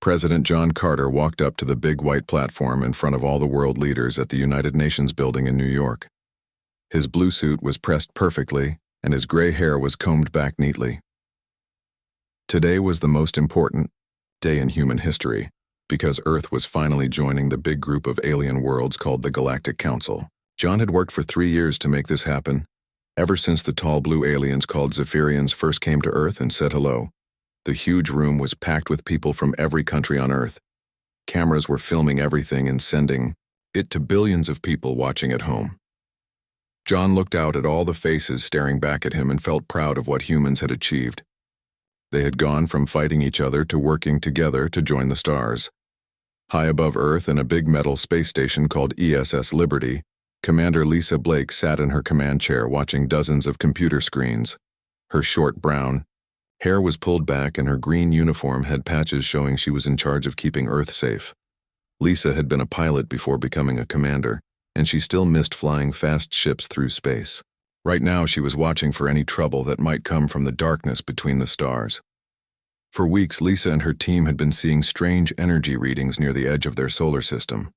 President John Carter walked up to the big white platform in front of all the world leaders at the United Nations building in New York. His blue suit was pressed perfectly, and his gray hair was combed back neatly. Today was the most important day in human history, because Earth was finally joining the big group of alien worlds called the Galactic Council. John had worked for 3 years to make this happen, ever since the tall blue aliens called Zephyrians first came to Earth and said hello. The huge room was packed with people from every country on Earth. Cameras were filming everything and sending it to billions of people watching at home. John looked out at all the faces staring back at him and felt proud of what humans had achieved. They had gone from fighting each other to working together to join the stars. High above Earth in a big metal space station called ESS Liberty, Commander Lisa Blake sat in her command chair watching dozens of computer screens. Her short brown hair was pulled back and her green uniform had patches showing she was in charge of keeping Earth safe. Lisa had been a pilot before becoming a commander, and she still missed flying fast ships through space. Right now she was watching for any trouble that might come from the darkness between the stars. For weeks, Lisa and her team had been seeing strange energy readings near the edge of their solar system.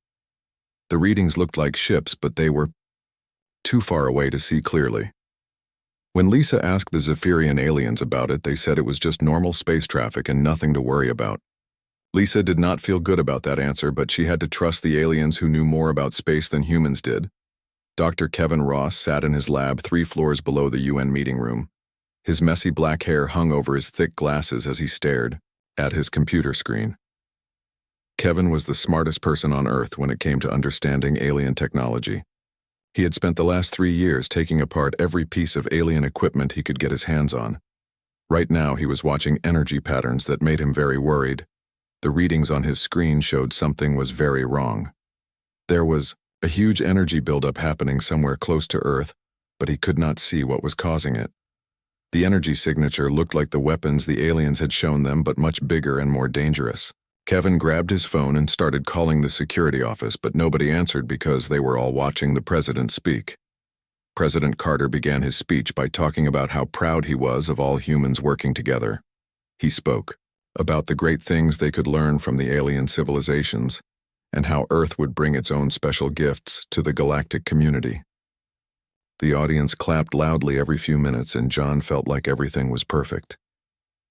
The readings looked like ships, but they were too far away to see clearly. When Lisa asked the Zephyrian aliens about it, they said it was just normal space traffic and nothing to worry about. Lisa did not feel good about that answer, but she had to trust the aliens who knew more about space than humans did. Dr. Kevin Ross sat in his lab 3 floors below the UN meeting room. His messy black hair hung over his thick glasses as he stared at his computer screen. Kevin was the smartest person on Earth when it came to understanding alien technology. He had spent the last 3 years taking apart every piece of alien equipment he could get his hands on. Right now he was watching energy patterns that made him very worried. The readings on his screen showed something was very wrong. There was a huge energy buildup happening somewhere close to Earth, but he could not see what was causing it. The energy signature looked like the weapons the aliens had shown them, but much bigger and more dangerous. Kevin grabbed his phone and started calling the security office, but nobody answered because they were all watching the president speak. President Carter began his speech by talking about how proud he was of all humans working together. He spoke about the great things they could learn from the alien civilizations and how Earth would bring its own special gifts to the galactic community. The audience clapped loudly every few minutes, and John felt like everything was perfect.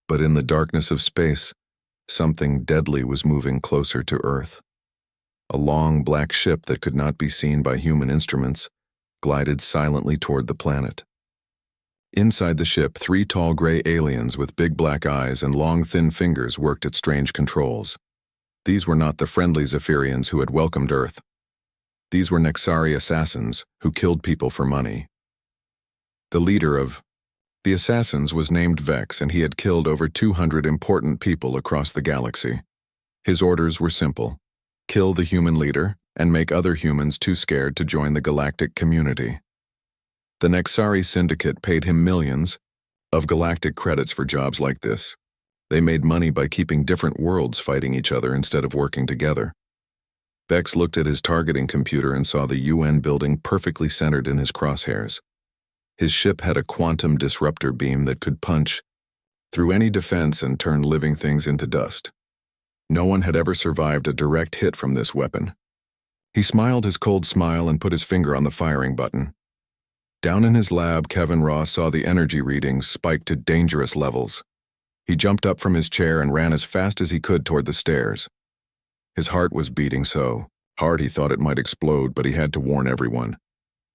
But in the darkness of space, something deadly was moving closer to Earth. A long black ship that could not be seen by human instruments glided silently toward the planet. Inside the ship, 3 tall gray aliens with big black eyes and long thin fingers worked at strange controls. These were not the friendly Zephyrians who had welcomed Earth. These were Nexari assassins who killed people for money. The leader of the assassins was named Vex, and he had killed over 200 important people across the galaxy. His orders were simple: kill the human leader and make other humans too scared to join the galactic community. The Nexari syndicate paid him millions of galactic credits for jobs like this. They made money by keeping different worlds fighting each other instead of working together. Vex looked at his targeting computer and saw the UN building perfectly centered in his crosshairs. His ship had a quantum disruptor beam that could punch through any defense and turn living things into dust. No one had ever survived a direct hit from this weapon. He smiled his cold smile and put his finger on the firing button. Down in his lab, Kevin Ross saw the energy readings spike to dangerous levels. He jumped up from his chair and ran as fast as he could toward the stairs. His heart was beating so hard he thought it might explode, but he had to warn everyone.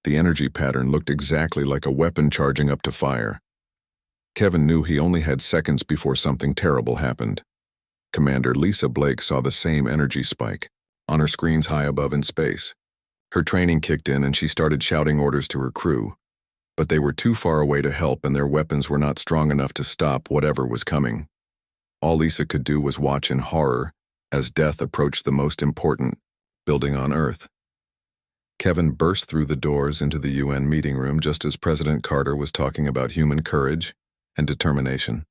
The energy pattern looked exactly like a weapon charging up to fire. Kevin knew he only had seconds before something terrible happened. Commander Lisa Blake saw the same energy spike on her screens high above in space. Her training kicked in and she started shouting orders to her crew. But they were too far away to help, and their weapons were not strong enough to stop whatever was coming. All Lisa could do was watch in horror as death approached the most important building on Earth. Kevin burst through the doors into the UN meeting room just as President Carter was talking about human courage and determination.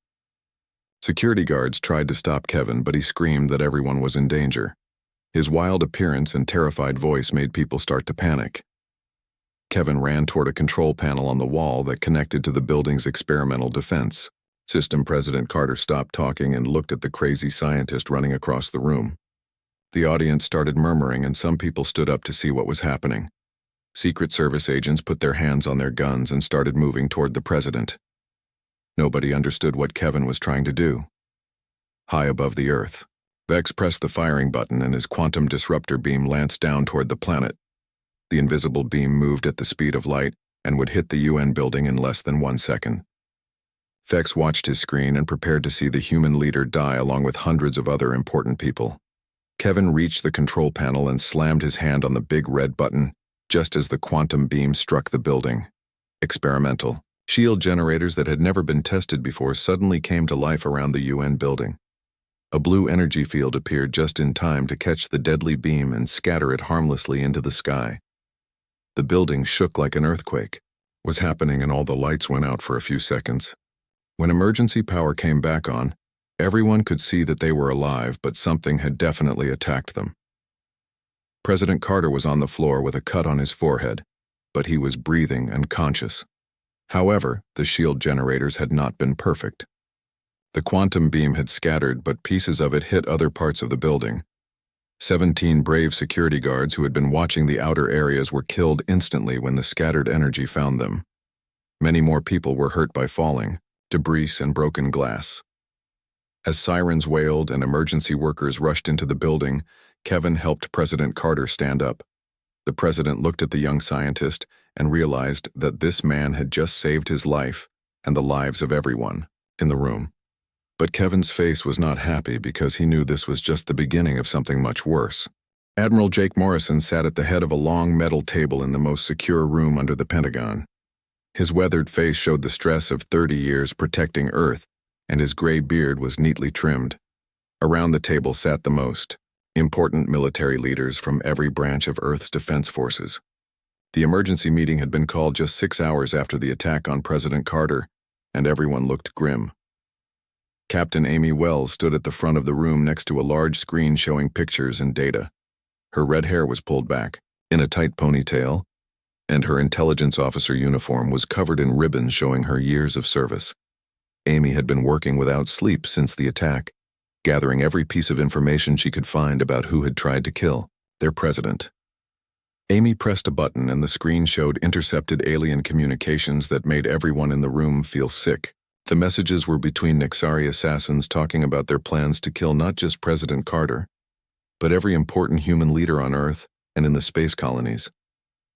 Security guards tried to stop Kevin, but he screamed that everyone was in danger. His wild appearance and terrified voice made people start to panic. Kevin ran toward a control panel on the wall that connected to the building's experimental defense System President Carter stopped talking and looked at the crazy scientist running across the room. The audience started murmuring, and some people stood up to see what was happening. Secret Service agents put their hands on their guns and started moving toward the president. Nobody understood what Kevin was trying to do. High above the Earth, Vex pressed the firing button and his quantum disruptor beam lanced down toward the planet. The invisible beam moved at the speed of light and would hit the UN building in less than 1 second. Vex watched his screen and prepared to see the human leader die along with hundreds of other important people. Kevin reached the control panel and slammed his hand on the big red button just as the quantum beam struck the building. Experimental shield generators that had never been tested before suddenly came to life around the UN building. A blue energy field appeared just in time to catch the deadly beam and scatter it harmlessly into the sky. The building shook like an earthquake was happening, and all the lights went out for a few seconds. When emergency power came back on, everyone could see that they were alive, but something had definitely attacked them. President Carter was on the floor with a cut on his forehead, but he was breathing and conscious. However, the shield generators had not been perfect. The quantum beam had scattered, but pieces of it hit other parts of the building. 17 brave security guards who had been watching the outer areas were killed instantly when the scattered energy found them. Many more people were hurt by falling, debris and broken glass. As sirens wailed and emergency workers rushed into the building, Kevin helped President Carter stand up. The president looked at the young scientist and realized that this man had just saved his life and the lives of everyone in the room. But Kevin's face was not happy because he knew this was just the beginning of something much worse. Admiral Jake Morrison sat at the head of a long metal table in the most secure room under the Pentagon. His weathered face showed the stress of 30 years protecting Earth, and his gray beard was neatly trimmed. Around the table sat the most important military leaders from every branch of Earth's defense forces. The emergency meeting had been called just 6 hours after the attack on President Carter, and everyone looked grim. Captain Amy Wells stood at the front of the room next to a large screen showing pictures and data. Her red hair was pulled back, in a tight ponytail, and her intelligence officer uniform was covered in ribbons showing her years of service. Amy had been working without sleep since the attack, gathering every piece of information she could find about who had tried to kill their president. Amy pressed a button and the screen showed intercepted alien communications that made everyone in the room feel sick. The messages were between Nexari assassins talking about their plans to kill not just President Carter, but every important human leader on Earth and in the space colonies.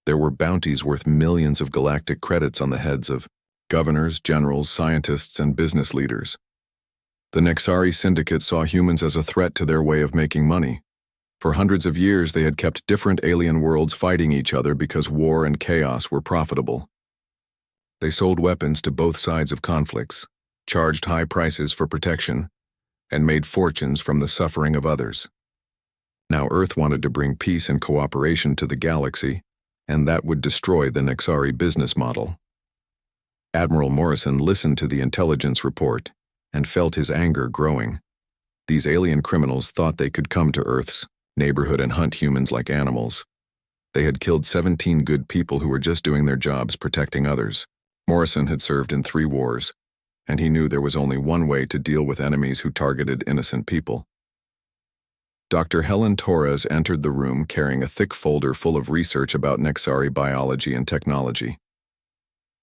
There were bounties worth millions of galactic credits on the heads of governors, generals, scientists, and business leaders. The Nexari syndicate saw humans as a threat to their way of making money. For hundreds of years, they had kept different alien worlds fighting each other because war and chaos were profitable. They sold weapons to both sides of conflicts, charged high prices for protection, and made fortunes from the suffering of others. Now Earth wanted to bring peace and cooperation to the galaxy, and that would destroy the Nexari business model. Admiral Morrison listened to the intelligence report and felt his anger growing. These alien criminals thought they could come to Earth's neighborhood and hunt humans like animals. They had killed 17 good people who were just doing their jobs protecting others. Morrison had served in 3 wars, and he knew there was only one way to deal with enemies who targeted innocent people. Dr. Helen Torres entered the room carrying a thick folder full of research about Nexari biology and technology.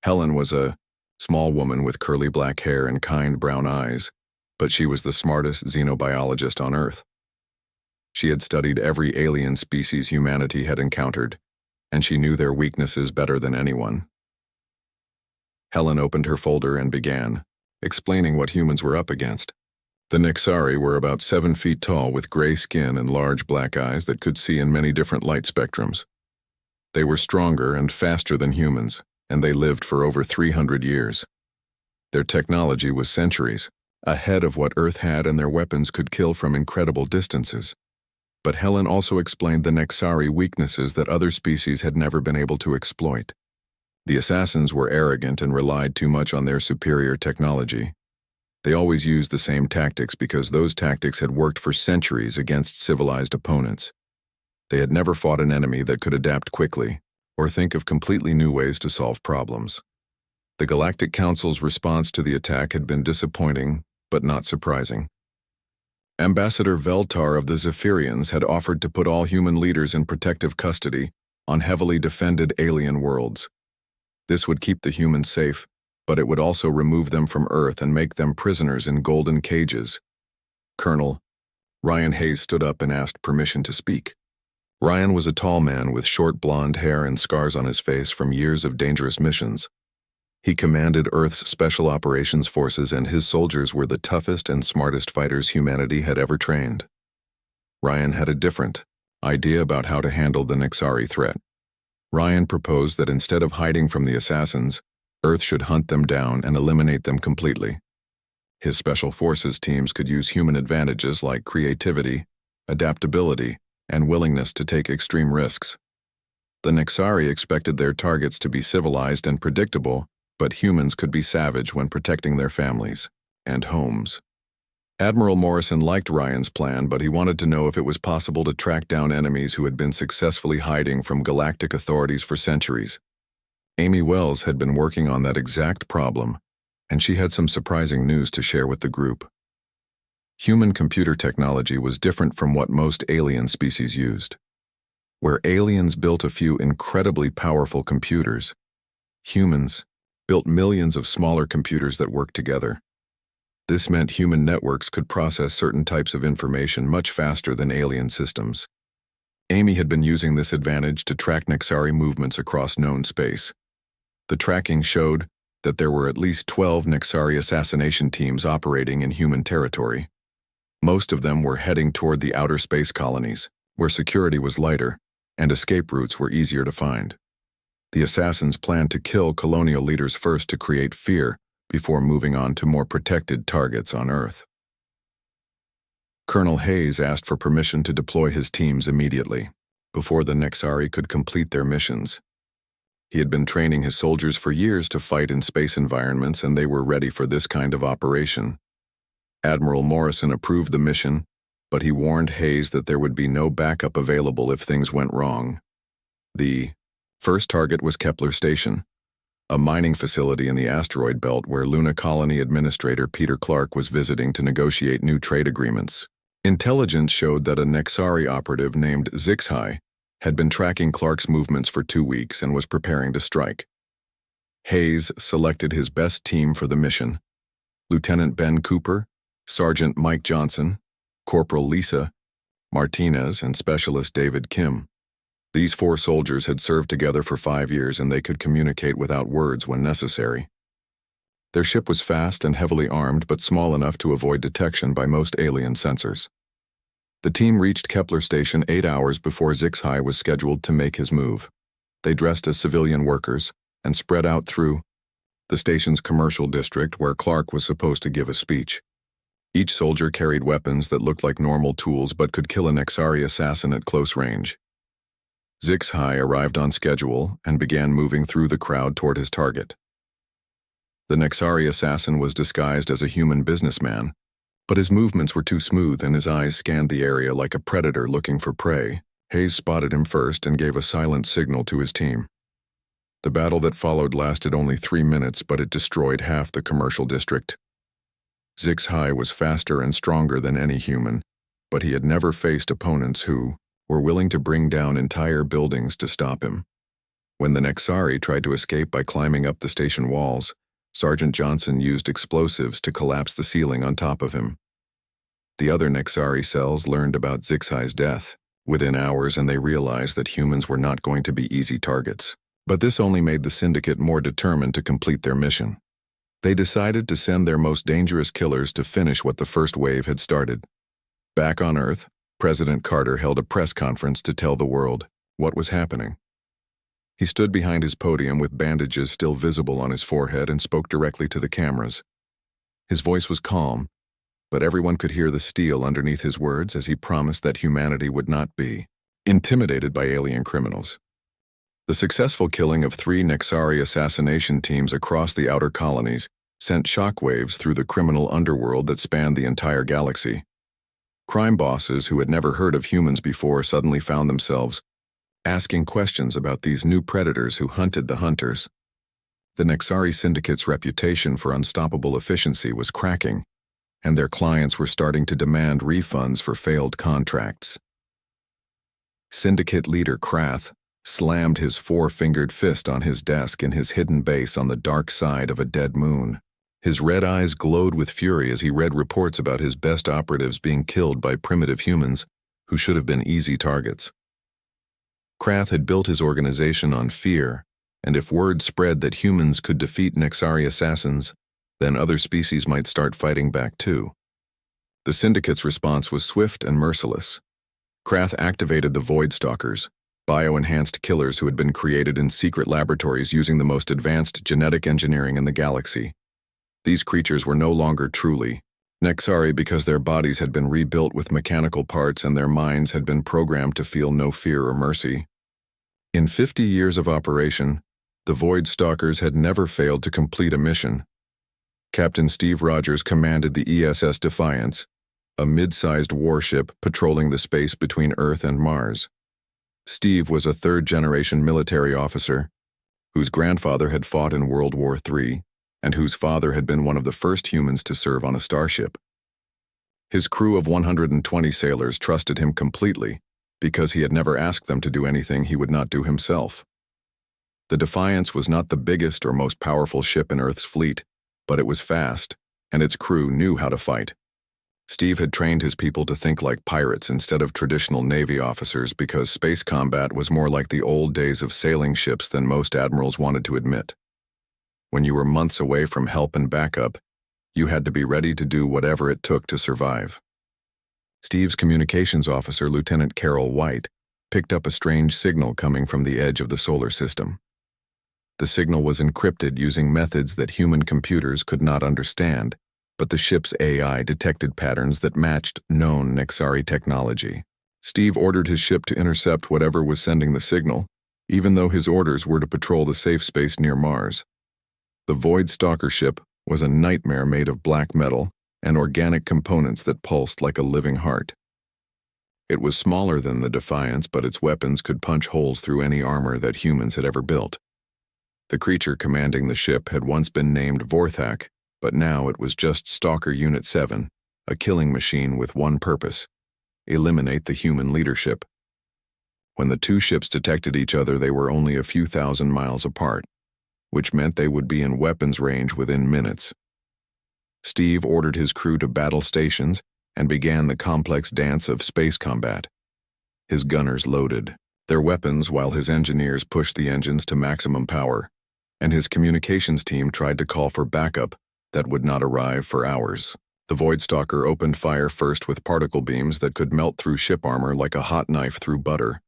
Helen was a small woman with curly black hair and kind brown eyes, but she was the smartest xenobiologist on Earth. She had studied every alien species humanity had encountered, and she knew their weaknesses better than anyone. Helen opened her folder and began, explaining what humans were up against. The Nexari were about 7 feet tall with gray skin and large black eyes that could see in many different light spectrums. They were stronger and faster than humans, and they lived for over 300 years. Their technology was centuries ahead of what Earth had, and their weapons could kill from incredible distances. But Helen also explained the Nexari weaknesses that other species had never been able to exploit. The assassins were arrogant and relied too much on their superior technology. They always used the same tactics because those tactics had worked for centuries against civilized opponents. They had never fought an enemy that could adapt quickly or think of completely new ways to solve problems. The Galactic Council's response to the attack had been disappointing, but not surprising. Ambassador Veltar of the Zephyrians had offered to put all human leaders in protective custody on heavily defended alien worlds. This would keep the humans safe, but it would also remove them from Earth and make them prisoners in golden cages. Colonel Ryan Hayes stood up and asked permission to speak. Ryan was a tall man with short blonde hair and scars on his face from years of dangerous missions. He commanded Earth's Special Operations Forces, and his soldiers were the toughest and smartest fighters humanity had ever trained. Ryan had a different idea about how to handle the Nexari threat. Ryan proposed that instead of hiding from the assassins, Earth should hunt them down and eliminate them completely. His Special Forces teams could use human advantages like creativity, adaptability, and willingness to take extreme risks. The Nexari expected their targets to be civilized and predictable, but humans could be savage when protecting their families and homes. Admiral Morrison liked Ryan's plan, but he wanted to know if it was possible to track down enemies who had been successfully hiding from galactic authorities for centuries. Amy Wells had been working on that exact problem, and she had some surprising news to share with the group. Human computer technology was different from what most alien species used. Where aliens built a few incredibly powerful computers, humans built millions of smaller computers that worked together. This meant human networks could process certain types of information much faster than alien systems. Amy had been using this advantage to track Nexari movements across known space. The tracking showed that there were at least 12 Nexari assassination teams operating in human territory. Most of them were heading toward the outer space colonies, where security was lighter and escape routes were easier to find. The assassins planned to kill colonial leaders first to create fear before moving on to more protected targets on Earth. Colonel Hayes asked for permission to deploy his teams immediately, before the Nexari could complete their missions. He had been training his soldiers for years to fight in space environments, and they were ready for this kind of operation. Admiral Morrison approved the mission, but he warned Hayes that there would be no backup available if things went wrong. The first target was Kepler Station, a mining facility in the asteroid belt where Luna Colony Administrator Peter Clark was visiting to negotiate new trade agreements. Intelligence showed that a Nexari operative named HFY had been tracking Clark's movements for 2 weeks and was preparing to strike. Hayes selected his best team for the mission: Lieutenant Ben Cooper, Sergeant Mike Johnson, Corporal Lisa Martinez, and Specialist David Kim. These 4 soldiers had served together for 5 years, and they could communicate without words when necessary. Their ship was fast and heavily armed, but small enough to avoid detection by most alien sensors. The team reached Kepler Station 8 hours before HFY was scheduled to make his move. They dressed as civilian workers and spread out through the station's commercial district where Clark was supposed to give a speech. Each soldier carried weapons that looked like normal tools but could kill a Nexari assassin at close range. HFY arrived on schedule and began moving through the crowd toward his target. The Nexari assassin was disguised as a human businessman, but his movements were too smooth and his eyes scanned the area like a predator looking for prey. Hayes spotted him first and gave a silent signal to his team. The battle that followed lasted only 3 minutes, but it destroyed half the commercial district. HFY was faster and stronger than any human, but he had never faced opponents who were willing to bring down entire buildings to stop him. When the Nexari tried to escape by climbing up the station walls, Sergeant Johnson used explosives to collapse the ceiling on top of him. The other Nexari cells learned about HFY's death within hours, and they realized that humans were not going to be easy targets. But this only made the Syndicate more determined to complete their mission. They decided to send their most dangerous killers to finish what the first wave had started. Back on Earth, President Carter held a press conference to tell the world what was happening. He stood behind his podium with bandages still visible on his forehead and spoke directly to the cameras. His voice was calm, but everyone could hear the steel underneath his words as he promised that humanity would not be intimidated by alien criminals. The successful killing of 3 Nexari assassination teams across the outer colonies sent shockwaves through the criminal underworld that spanned the entire galaxy. Crime bosses who had never heard of humans before suddenly found themselves asking questions about these new predators who hunted the hunters. The Nexari Syndicate's reputation for unstoppable efficiency was cracking, and their clients were starting to demand refunds for failed contracts. Syndicate leader Krath slammed his four-fingered fist on his desk in his hidden base on the dark side of a dead moon. His red eyes glowed with fury as he read reports about his best operatives being killed by primitive humans who should have been easy targets. Krath had built his organization on fear, and if word spread that humans could defeat Nexari assassins, then other species might start fighting back too. The Syndicate's response was swift and merciless. Krath activated the Void Stalkers, bio-enhanced killers who had been created in secret laboratories using the most advanced genetic engineering in the galaxy. These creatures were no longer truly Nexari because their bodies had been rebuilt with mechanical parts and their minds had been programmed to feel no fear or mercy. In 50 years of operation, the Void Stalkers had never failed to complete a mission. Captain Steve Rogers commanded the ESS Defiance, a mid-sized warship patrolling the space between Earth and Mars. Steve was a third-generation military officer whose grandfather had fought in World War III and whose father had been one of the first humans to serve on a starship. His crew of 120 sailors trusted him completely because he had never asked them to do anything he would not do himself. The Defiance was not the biggest or most powerful ship in Earth's fleet, but it was fast, and its crew knew how to fight. Steve had trained his people to think like pirates instead of traditional Navy officers because space combat was more like the old days of sailing ships than most admirals wanted to admit. When you were months away from help and backup, you had to be ready to do whatever it took to survive. Steve's communications officer, Lieutenant Carol White, picked up a strange signal coming from the edge of the solar system. The signal was encrypted using methods that human computers could not understand, but the ship's AI detected patterns that matched known Nexari technology. Steve ordered his ship to intercept whatever was sending the signal, even though his orders were to patrol the safe space near Mars. The Void Stalker ship was a nightmare made of black metal and organic components that pulsed like a living heart. It was smaller than the Defiance, but its weapons could punch holes through any armor that humans had ever built. The creature commanding the ship had once been named Vorthak, but now it was just Stalker Unit 7, a killing machine with one purpose: eliminate the human leadership. When the two ships detected each other, they were only a few thousand miles apart, which meant they would be in weapons range within minutes. Steve ordered his crew to battle stations and began the complex dance of space combat. His gunners loaded their weapons while his engineers pushed the engines to maximum power, and his communications team tried to call for backup that would not arrive for hours. The Void Stalker opened fire first with particle beams that could melt through ship armor like a hot knife through butter.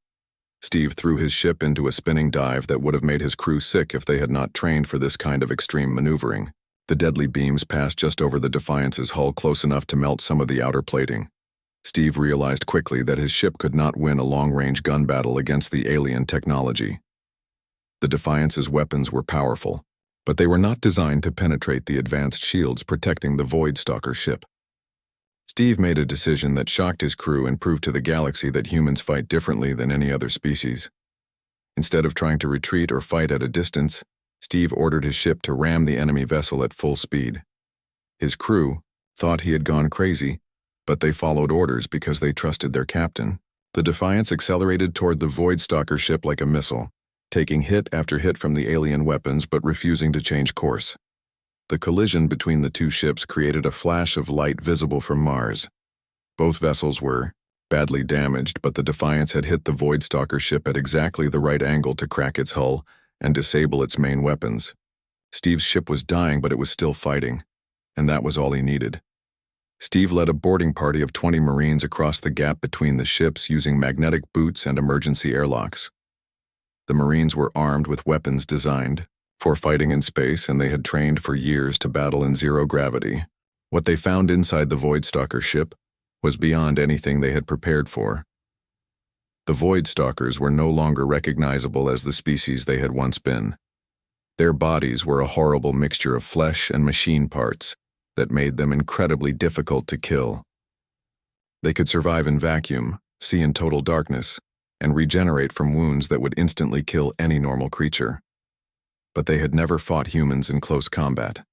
Steve threw his ship into a spinning dive that would have made his crew sick if they had not trained for this kind of extreme maneuvering. The deadly beams passed just over the Defiance's hull, close enough to melt some of the outer plating. Steve realized quickly that his ship could not win a long-range gun battle against the alien technology. The Defiance's weapons were powerful, but they were not designed to penetrate the advanced shields protecting the Void Stalker ship. Steve made a decision that shocked his crew and proved to the galaxy that humans fight differently than any other species. Instead of trying to retreat or fight at a distance, Steve ordered his ship to ram the enemy vessel at full speed. His crew thought he had gone crazy, but they followed orders because they trusted their captain. The Defiance accelerated toward the Void Stalker ship like a missile, taking hit after hit from the alien weapons but refusing to change course. The collision between the two ships created a flash of light visible from Mars. Both vessels were badly damaged, but the Defiance had hit the Void Stalker ship at exactly the right angle to crack its hull and disable its main weapons. Steve's ship was dying, but it was still fighting, and that was all he needed. Steve led a boarding party of 20 Marines across the gap between the ships using magnetic boots and emergency airlocks. The Marines were armed with weapons designed for fighting in space, and they had trained for years to battle in zero gravity. What they found inside the Void Stalker ship was beyond anything they had prepared for. The Void Stalkers were no longer recognizable as the species they had once been. Their bodies were a horrible mixture of flesh and machine parts that made them incredibly difficult to kill. They could survive in vacuum, see in total darkness, and regenerate from wounds that would instantly kill any normal creature. but they had never fought humans in close combat.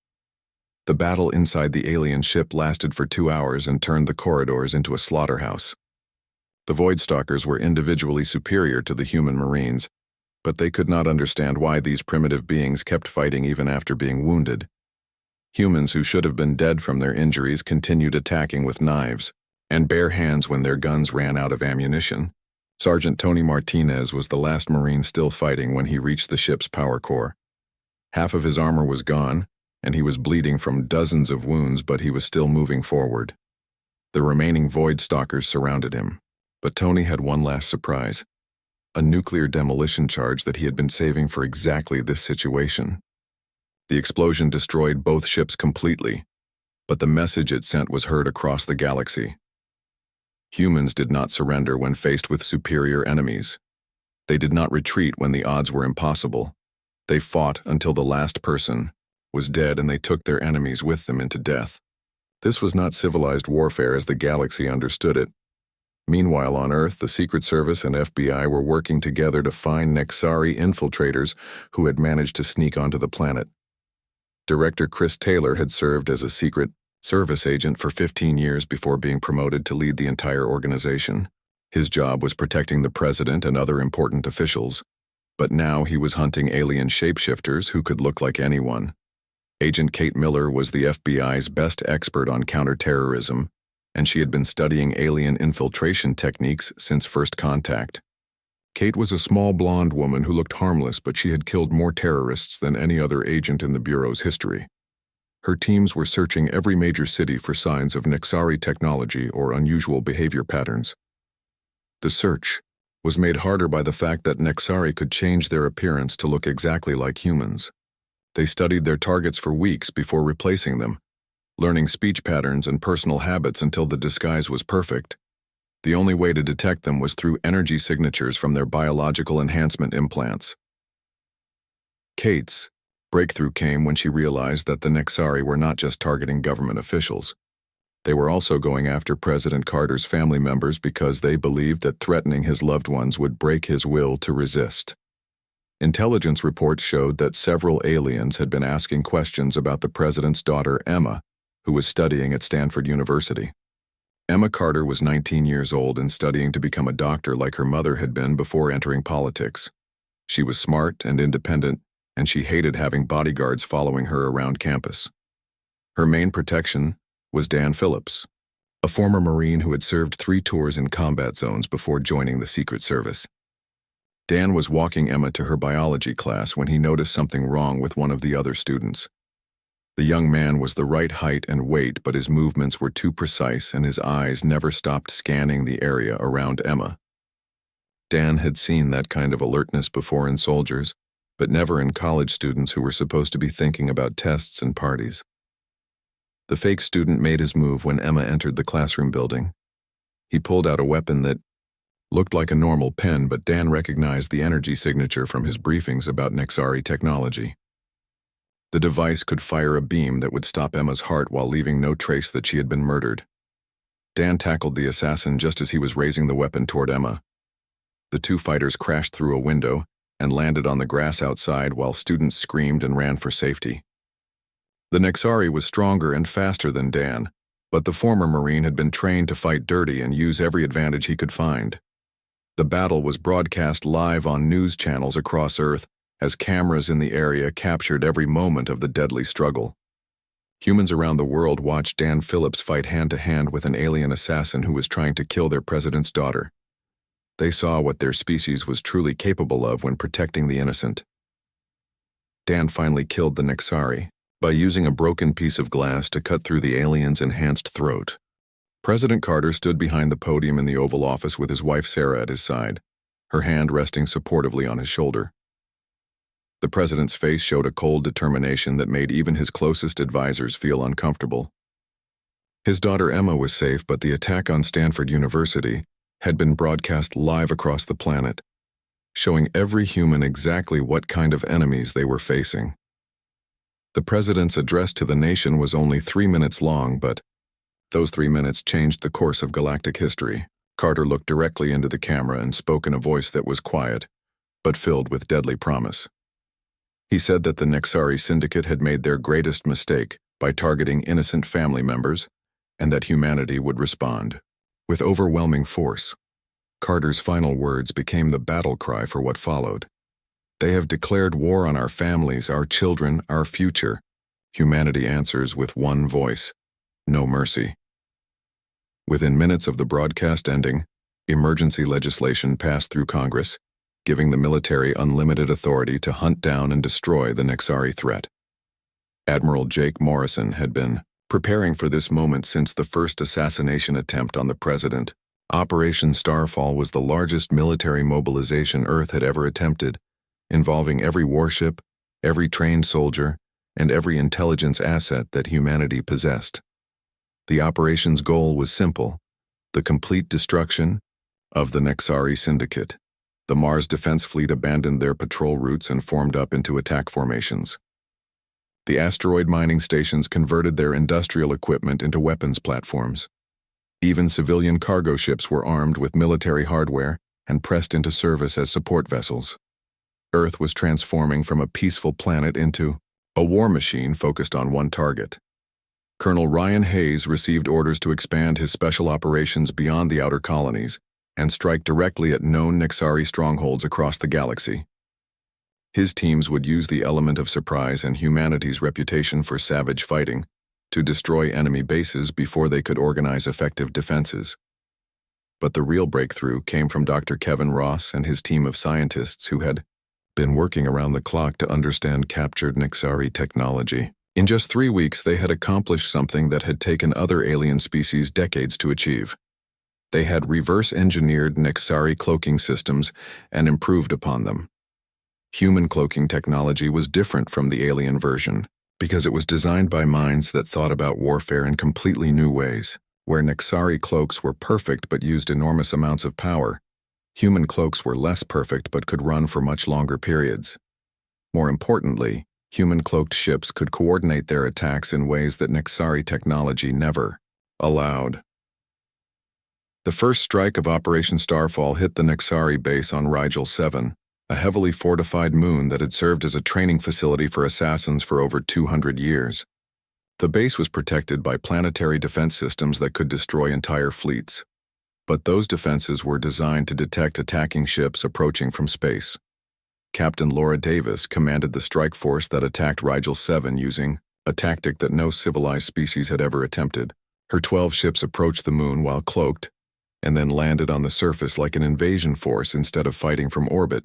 The battle inside the alien ship lasted for 2 hours and turned the corridors into a slaughterhouse. The Voidstalkers were individually superior to the human Marines, but they could not understand why these primitive beings kept fighting even after being wounded. Humans who should have been dead from their injuries continued attacking with knives and bare hands when their guns ran out of ammunition. Sergeant Tony Martinez was the last Marine still fighting when he reached the ship's power core. Half of his armor was gone, and he was bleeding from dozens of wounds, but he was still moving forward. The remaining Voidstalkers surrounded him, but Tony had one last surprise: a nuclear demolition charge that he had been saving for exactly this situation. The explosion destroyed both ships completely, but the message it sent was heard across the galaxy. Humans did not surrender when faced with superior enemies. They did not retreat when the odds were impossible. They fought until the last person was dead, and they took their enemies with them into death. This was not civilized warfare as the galaxy understood it. Meanwhile, on Earth, the Secret Service and FBI were working together to find Nexari infiltrators who had managed to sneak onto the planet. Director Chris Taylor had served as a Secret Service agent for 15 years before being promoted to lead the entire organization. His job was protecting the president and other important officials, but now he was hunting alien shapeshifters who could look like anyone. Agent Kate Miller was the FBI's best expert on counterterrorism, and she had been studying alien infiltration techniques since first contact. Kate was a small blonde woman who looked harmless, but she had killed more terrorists than any other agent in the Bureau's history. Her teams were searching every major city for signs of Nexari technology or unusual behavior patterns. The search was made harder by the fact that Nexari could change their appearance to look exactly like humans. They studied their targets for weeks before replacing them, learning speech patterns and personal habits until the disguise was perfect. The only way to detect them was through energy signatures from their biological enhancement implants. Kate's breakthrough came when she realized that the Nexari were not just targeting government officials. They were also going after President Carter's family members because they believed that threatening his loved ones would break his will to resist. Intelligence reports showed that several aliens had been asking questions about the president's daughter, Emma, who was studying at Stanford University. Emma Carter was 19 years old and studying to become a doctor like her mother had been before entering politics. She was smart and independent, and she hated having bodyguards following her around campus. Her main protection was Dan Phillips, a former Marine who had served 3 tours in combat zones before joining the Secret Service. Dan was walking Emma to her biology class when he noticed something wrong with one of the other students. The young man was the right height and weight, but his movements were too precise and his eyes never stopped scanning the area around Emma. Dan had seen that kind of alertness before in soldiers, but never in college students who were supposed to be thinking about tests and parties. The fake student made his move when Emma entered the classroom building. He pulled out a weapon that looked like a normal pen, but Dan recognized the energy signature from his briefings about Nexari technology. The device could fire a beam that would stop Emma's heart while leaving no trace that she had been murdered. Dan tackled the assassin just as he was raising the weapon toward Emma. The 2 fighters crashed through a window and landed on the grass outside while students screamed and ran for safety. The Nexari was stronger and faster than Dan, but the former Marine had been trained to fight dirty and use every advantage he could find. The battle was broadcast live on news channels across Earth as cameras in the area captured every moment of the deadly struggle. Humans around the world watched Dan Phillips fight hand-to-hand with an alien assassin who was trying to kill their president's daughter. They saw what their species was truly capable of when protecting the innocent. Dan finally killed the Nexari by using a broken piece of glass to cut through the alien's enhanced throat. President Carter stood behind the podium in the Oval Office with his wife Sarah at his side, her hand resting supportively on his shoulder. The president's face showed a cold determination that made even his closest advisors feel uncomfortable. His daughter Emma was safe, but the attack on Stanford University had been broadcast live across the planet, showing every human exactly what kind of enemies they were facing. The president's address to the nation was only 3 minutes long, but those 3 minutes changed the course of galactic history. Carter looked directly into the camera and spoke in a voice that was quiet, but filled with deadly promise. He said that the Nexari Syndicate had made their greatest mistake by targeting innocent family members, and that humanity would respond with overwhelming force. Carter's final words became the battle cry for what followed. They have declared war on our families, our children, our future. Humanity answers with one voice: no mercy. Within minutes of the broadcast ending, emergency legislation passed through Congress, giving the military unlimited authority to hunt down and destroy the Nexari threat. Admiral Jake Morrison had been preparing for this moment since the first assassination attempt on the president. Operation Starfall was the largest military mobilization Earth had ever attempted, involving every warship, every trained soldier, and every intelligence asset that humanity possessed. The operation's goal was simple: the complete destruction of the Nexari Syndicate. The Mars Defense Fleet abandoned their patrol routes and formed up into attack formations. The asteroid mining stations converted their industrial equipment into weapons platforms. Even civilian cargo ships were armed with military hardware and pressed into service as support vessels. Earth was transforming from a peaceful planet into a war machine focused on one target. Colonel Ryan Hayes received orders to expand his special operations beyond the outer colonies and strike directly at known Nexari strongholds across the galaxy. His teams would use the element of surprise and humanity's reputation for savage fighting to destroy enemy bases before they could organize effective defenses. But the real breakthrough came from Dr. Kevin Ross and his team of scientists who had been working around the clock to understand captured Nexari technology. In just 3 weeks, they had accomplished something that had taken other alien species decades to achieve. They had reverse-engineered Nexari cloaking systems and improved upon them. Human cloaking technology was different from the alien version because it was designed by minds that thought about warfare in completely new ways. Where Nexari cloaks were perfect but used enormous amounts of power, human cloaks were less perfect but could run for much longer periods. More importantly, human cloaked ships could coordinate their attacks in ways that Nexari technology never allowed. The first strike of Operation Starfall hit the Nexari base on Rigel 7, a heavily fortified moon that had served as a training facility for assassins for over 200 years. The base was protected by planetary defense systems that could destroy entire fleets. But those defenses were designed to detect attacking ships approaching from space. Captain Laura Davis commanded the strike force that attacked Rigel 7 using a tactic that no civilized species had ever attempted. Her 12 ships approached the moon while cloaked, and then landed on the surface like an invasion force instead of fighting from orbit.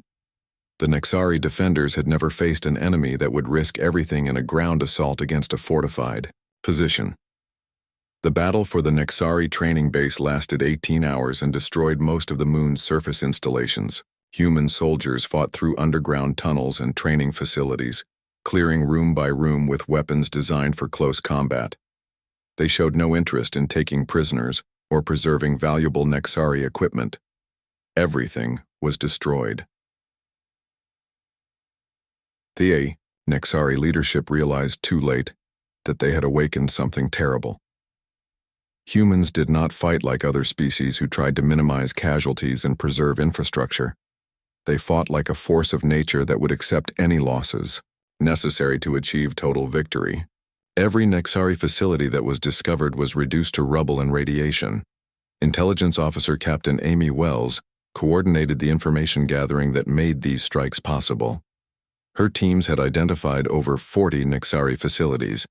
The Nexari defenders had never faced an enemy that would risk everything in a ground assault against a fortified position. The battle for the Nexari training base lasted 18 hours and destroyed most of the moon's surface installations. Human soldiers fought through underground tunnels and training facilities, clearing room by room with weapons designed for close combat. They showed no interest in taking prisoners or preserving valuable Nexari equipment. Everything was destroyed. The Nexari leadership realized too late that they had awakened something terrible. Humans did not fight like other species who tried to minimize casualties and preserve infrastructure. They fought like a force of nature that would accept any losses necessary to achieve total victory. Every Nexari facility that was discovered was reduced to rubble and radiation. Intelligence Officer Captain Amy Wells coordinated the information gathering that made these strikes possible. Her teams had identified over 40 Nexari facilities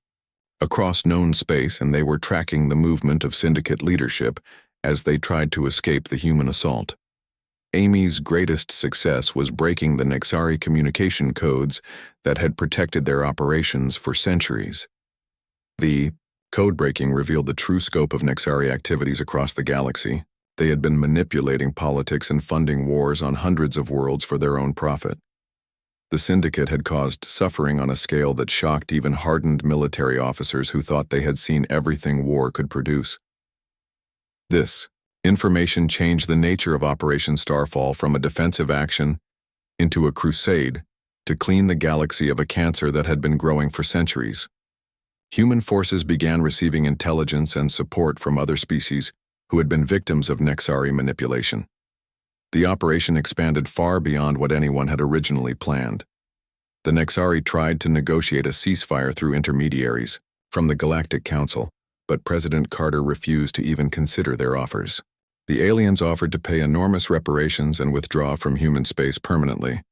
across known space, and they were tracking the movement of Syndicate leadership as they tried to escape the human assault. Amy's greatest success was breaking the Nexari communication codes that had protected their operations for centuries. The code-breaking revealed the true scope of Nexari activities across the galaxy. They had been manipulating politics and funding wars on hundreds of worlds for their own profit. The Syndicate had caused suffering on a scale that shocked even hardened military officers who thought they had seen everything war could produce. This information changed the nature of Operation Starfall from a defensive action into a crusade to clean the galaxy of a cancer that had been growing for centuries. Human forces began receiving intelligence and support from other species who had been victims of Nexari manipulation. The operation expanded far beyond what anyone had originally planned. The Nexari tried to negotiate a ceasefire through intermediaries from the Galactic Council, but President Carter refused to even consider their offers. The aliens offered to pay enormous reparations and withdraw from human space permanently,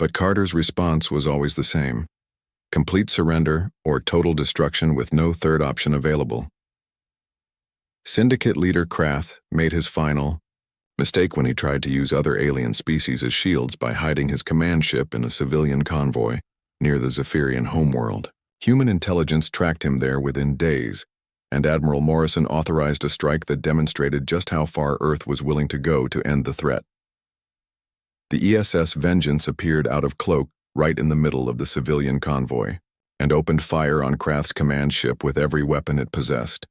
but Carter's response was always the same: complete surrender or total destruction with no third option available. Syndicate leader Krath made his final mistake when he tried to use other alien species as shields by hiding his command ship in a civilian convoy near the Zephyrian homeworld. Human intelligence tracked him there within days, and Admiral Morrison authorized a strike that demonstrated just how far Earth was willing to go to end the threat. The ESS Vengeance appeared out of cloak right in the middle of the civilian convoy, and opened fire on Krath's command ship with every weapon it possessed.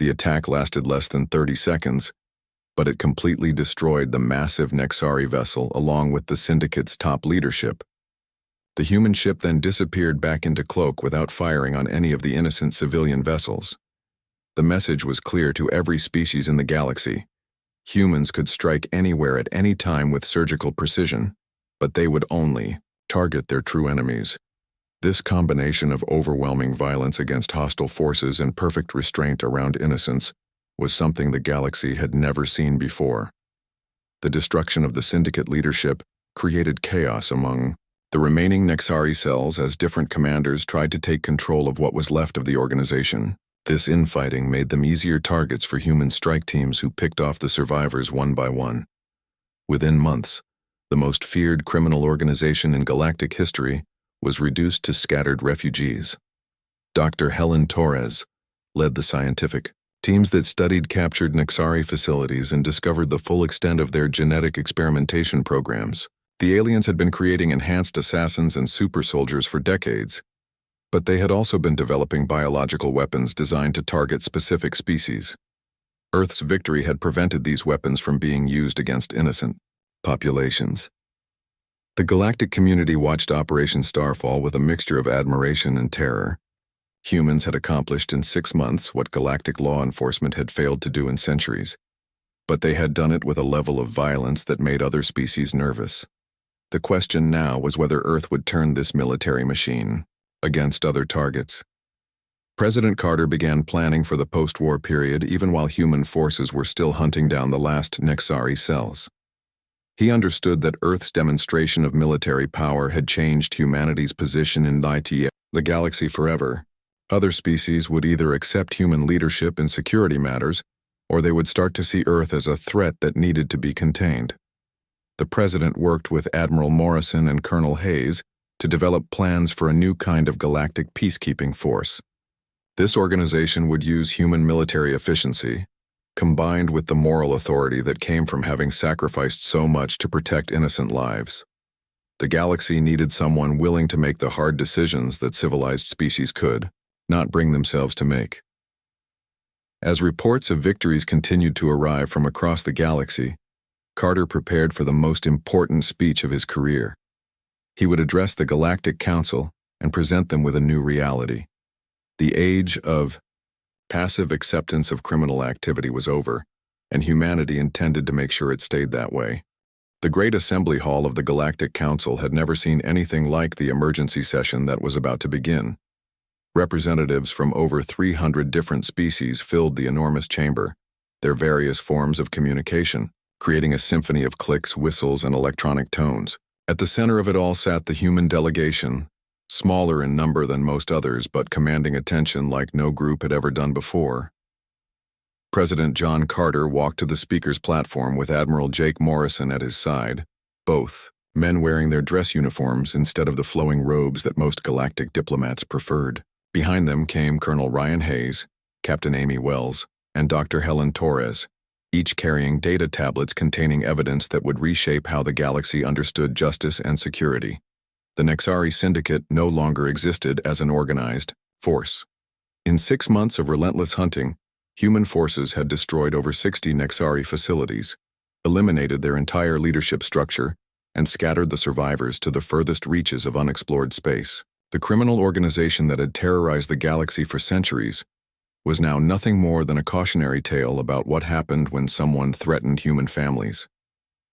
The attack lasted less than 30 seconds, but it completely destroyed the massive Nexari vessel along with the Syndicate's top leadership. The human ship then disappeared back into cloak without firing on any of the innocent civilian vessels. The message was clear to every species in the galaxy. Humans could strike anywhere at any time with surgical precision, but they would only target their true enemies. This combination of overwhelming violence against hostile forces and perfect restraint around innocents was something the galaxy had never seen before. The destruction of the Syndicate leadership created chaos among the remaining Nexari cells as different commanders tried to take control of what was left of the organization. This infighting made them easier targets for human strike teams who picked off the survivors one by one. Within months, the most feared criminal organization in galactic history was reduced to scattered refugees. Dr. Helen Torres led the scientific teams that studied captured Nexari facilities and discovered the full extent of their genetic experimentation programs. The aliens had been creating enhanced assassins and super soldiers for decades, but they had also been developing biological weapons designed to target specific species. Earth's victory had prevented these weapons from being used against innocent populations. The galactic community watched Operation Starfall with a mixture of admiration and terror. Humans had accomplished in 6 months what galactic law enforcement had failed to do in centuries, but they had done it with a level of violence that made other species nervous. The question now was whether Earth would turn this military machine against other targets. President Carter began planning for the post-war period even while human forces were still hunting down the last Nexari cells. He understood that Earth's demonstration of military power had changed humanity's position in the galaxy forever. Other species would either accept human leadership in security matters, or they would start to see Earth as a threat that needed to be contained. The president worked with Admiral Morrison and Colonel Hayes to develop plans for a new kind of galactic peacekeeping force. This organization would use human military efficiency, combined with the moral authority that came from having sacrificed so much to protect innocent lives. The galaxy needed someone willing to make the hard decisions that civilized species could not bring themselves to make. As reports of victories continued to arrive from across the galaxy, Carter prepared for the most important speech of his career. He would address the Galactic Council and present them with a new reality. The age of passive acceptance of criminal activity was over, and humanity intended to make sure it stayed that way. The Great Assembly Hall of the Galactic Council had never seen anything like the emergency session that was about to begin. Representatives from over 300 different species filled the enormous chamber, their various forms of communication, creating a symphony of clicks, whistles, and electronic tones. At the center of it all sat the human delegation, smaller in number than most others but commanding attention like no group had ever done before. President John Carter walked to the speaker's platform with Admiral Jake Morrison at his side, both men wearing their dress uniforms instead of the flowing robes that most galactic diplomats preferred. Behind them came Colonel Ryan Hayes, Captain Amy Wells, and Dr. Helen Torres, each carrying data tablets containing evidence that would reshape how the galaxy understood justice and security. The Nexari Syndicate no longer existed as an organized force. In 6 months of relentless hunting, human forces had destroyed over 60 Nexari facilities, eliminated their entire leadership structure, and scattered the survivors to the furthest reaches of unexplored space. The criminal organization that had terrorized the galaxy for centuries was now nothing more than a cautionary tale about what happened when someone threatened human families.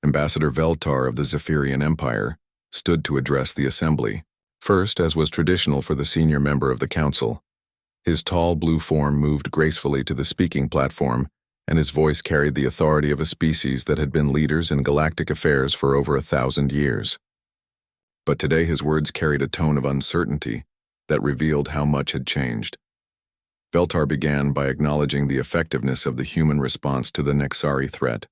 Ambassador Veltar of the Zephyrian Empire stood to address the assembly. First, as was traditional for the senior member of the council, his tall blue form moved gracefully to the speaking platform, and his voice carried the authority of a species that had been leaders in galactic affairs for over 1,000 years. But today his words carried a tone of uncertainty that revealed how much had changed. Veltar began by acknowledging the effectiveness of the human response to the Nexari threat,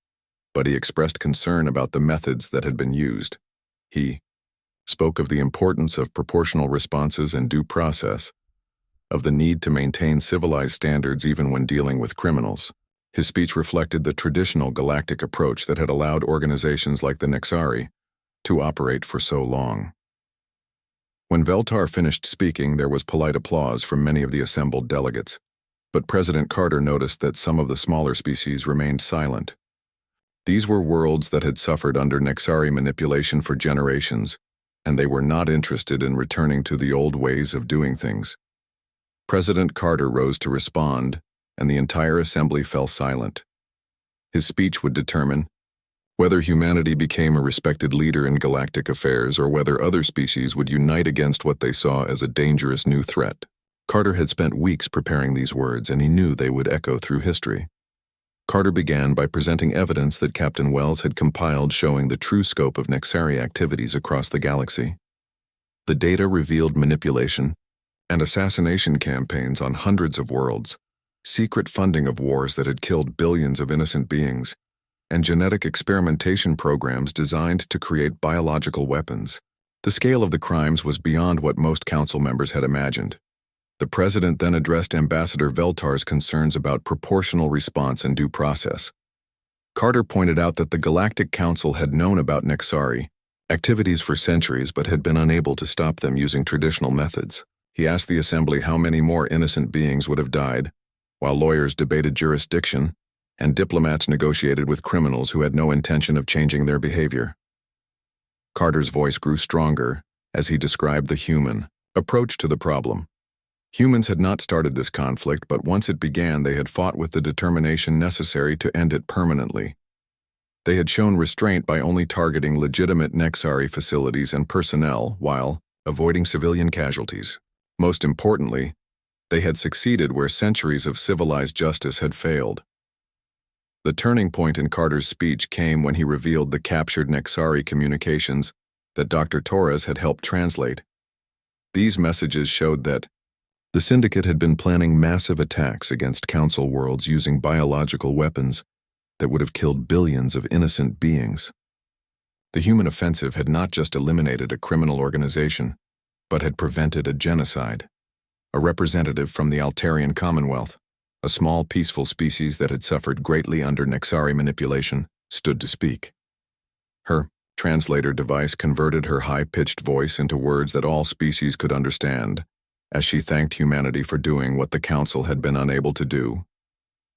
but he expressed concern about the methods that had been used. He spoke of the importance of proportional responses and due process, of the need to maintain civilized standards even when dealing with criminals. His speech reflected the traditional galactic approach that had allowed organizations like the Nexari to operate for so long. When Veltar finished speaking, there was polite applause from many of the assembled delegates, but President Carter noticed that some of the smaller species remained silent. These were worlds that had suffered under Nexari manipulation for generations, and they were not interested in returning to the old ways of doing things. President Carter rose to respond, and the entire assembly fell silent. His speech would determine whether humanity became a respected leader in galactic affairs or whether other species would unite against what they saw as a dangerous new threat. Carter had spent weeks preparing these words, and he knew they would echo through history. Carter began by presenting evidence that Captain Wells had compiled showing the true scope of Nexari activities across the galaxy. The data revealed manipulation and assassination campaigns on hundreds of worlds, secret funding of wars that had killed billions of innocent beings, and genetic experimentation programs designed to create biological weapons. The scale of the crimes was beyond what most council members had imagined. The president then addressed Ambassador Veltar's concerns about proportional response and due process. Carter pointed out that the Galactic Council had known about Nexari activities for centuries but had been unable to stop them using traditional methods. He asked the assembly how many more innocent beings would have died, while lawyers debated jurisdiction and diplomats negotiated with criminals who had no intention of changing their behavior. Carter's voice grew stronger as he described the human approach to the problem. Humans had not started this conflict, but once it began, they had fought with the determination necessary to end it permanently. They had shown restraint by only targeting legitimate Nexari facilities and personnel while avoiding civilian casualties. Most importantly, they had succeeded where centuries of civilized justice had failed. The turning point in Carter's speech came when he revealed the captured Nexari communications that Dr. Torres had helped translate. These messages showed that the Syndicate had been planning massive attacks against Council worlds using biological weapons that would have killed billions of innocent beings. The human offensive had not just eliminated a criminal organization, but had prevented a genocide. A representative from the Altarian Commonwealth, a small peaceful species that had suffered greatly under Nexari manipulation, stood to speak. Her translator device converted her high-pitched voice into words that all species could understand, as she thanked humanity for doing what the Council had been unable to do.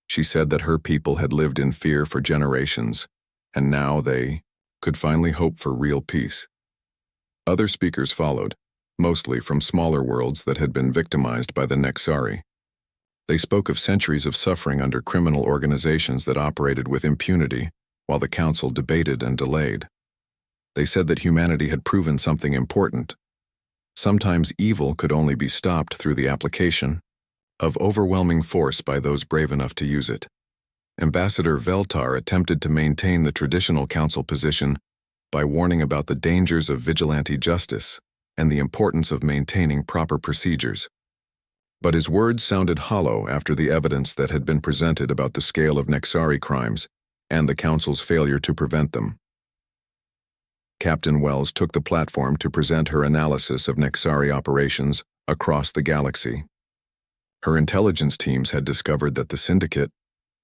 She said that her people had lived in fear for generations, and now they could finally hope for real peace. Other speakers followed, mostly from smaller worlds that had been victimized by the Nexari. They spoke of centuries of suffering under criminal organizations that operated with impunity, while the Council debated and delayed. They said that humanity had proven something important. Sometimes evil could only be stopped through the application of overwhelming force by those brave enough to use it. Ambassador Veltar attempted to maintain the traditional council position by warning about the dangers of vigilante justice and the importance of maintaining proper procedures. But his words sounded hollow after the evidence that had been presented about the scale of Nexari crimes and the council's failure to prevent them. Captain Wells took the platform to present her analysis of Nexari operations across the galaxy. Her intelligence teams had discovered that the Syndicate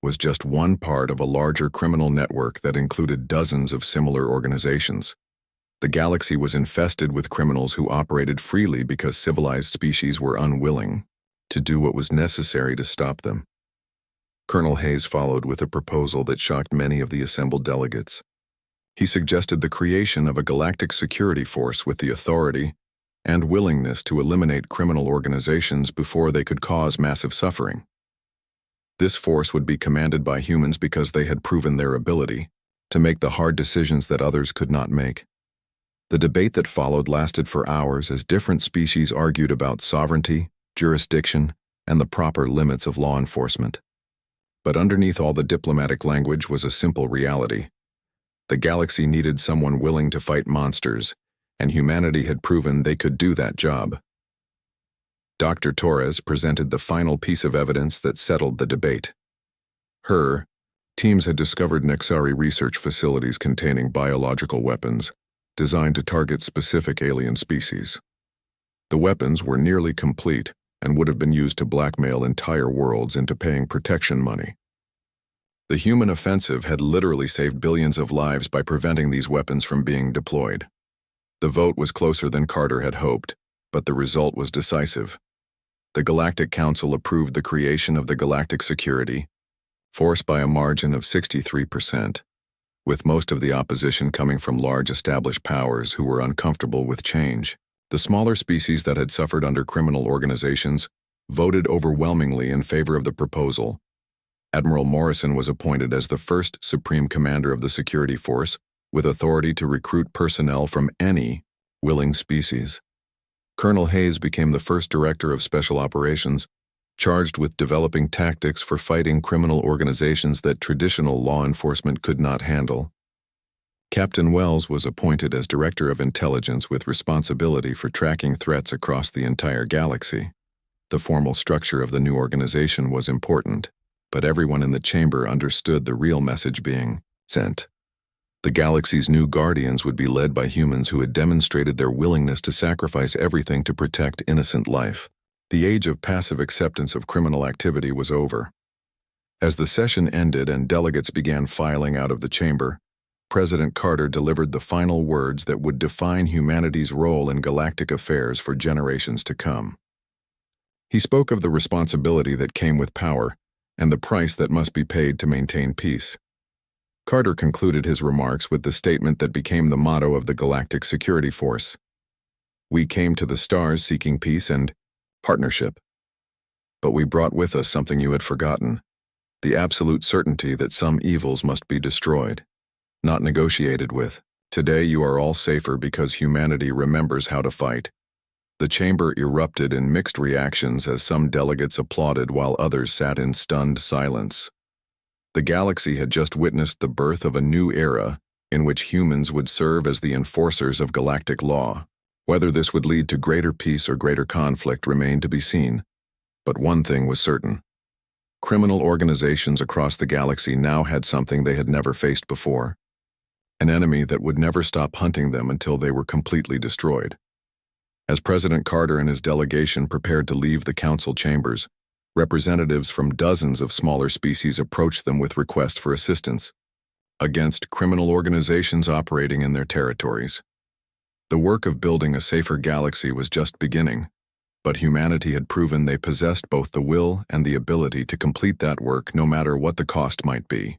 was just one part of a larger criminal network that included dozens of similar organizations. The galaxy was infested with criminals who operated freely because civilized species were unwilling to do what was necessary to stop them. Colonel Hayes followed with a proposal that shocked many of the assembled delegates. He suggested the creation of a galactic security force with the authority and willingness to eliminate criminal organizations before they could cause massive suffering. This force would be commanded by humans because they had proven their ability to make the hard decisions that others could not make. The debate that followed lasted for hours as different species argued about sovereignty, jurisdiction, and the proper limits of law enforcement. But underneath all the diplomatic language was a simple reality. The galaxy needed someone willing to fight monsters, and humanity had proven they could do that job. Dr. Torres presented the final piece of evidence that settled the debate. Her teams had discovered Nexari research facilities containing biological weapons designed to target specific alien species. The weapons were nearly complete and would have been used to blackmail entire worlds into paying protection money. The human offensive had literally saved billions of lives by preventing these weapons from being deployed. The vote was closer than Carter had hoped, but the result was decisive. The Galactic Council approved the creation of the Galactic Security Force by a margin of 63%, with most of the opposition coming from large established powers who were uncomfortable with change. The smaller species that had suffered under criminal organizations voted overwhelmingly in favor of the proposal. Admiral Morrison was appointed as the first Supreme Commander of the Security Force, with authority to recruit personnel from any willing species. Colonel Hayes became the first Director of Special Operations, charged with developing tactics for fighting criminal organizations that traditional law enforcement could not handle. Captain Wells was appointed as Director of Intelligence with responsibility for tracking threats across the entire galaxy. The formal structure of the new organization was important, but everyone in the chamber understood the real message being sent. The galaxy's new guardians would be led by humans who had demonstrated their willingness to sacrifice everything to protect innocent life. The age of passive acceptance of criminal activity was over. As the session ended and delegates began filing out of the chamber, President Carter delivered the final words that would define humanity's role in galactic affairs for generations to come. He spoke of the responsibility that came with power and the price that must be paid to maintain peace. Carter concluded his remarks with the statement that became the motto of the Galactic Security Force. "We came to the stars seeking peace and partnership. But we brought with us something you had forgotten, the absolute certainty that some evils must be destroyed, not negotiated with. Today you are all safer because humanity remembers how to fight." The chamber erupted in mixed reactions as some delegates applauded while others sat in stunned silence. The galaxy had just witnessed the birth of a new era in which humans would serve as the enforcers of galactic law. Whether this would lead to greater peace or greater conflict remained to be seen. But one thing was certain. Criminal organizations across the galaxy now had something they had never faced before. An enemy that would never stop hunting them until they were completely destroyed. As President Carter and his delegation prepared to leave the council chambers, representatives from dozens of smaller species approached them with requests for assistance against criminal organizations operating in their territories. The work of building a safer galaxy was just beginning, but humanity had proven they possessed both the will and the ability to complete that work no matter what the cost might be.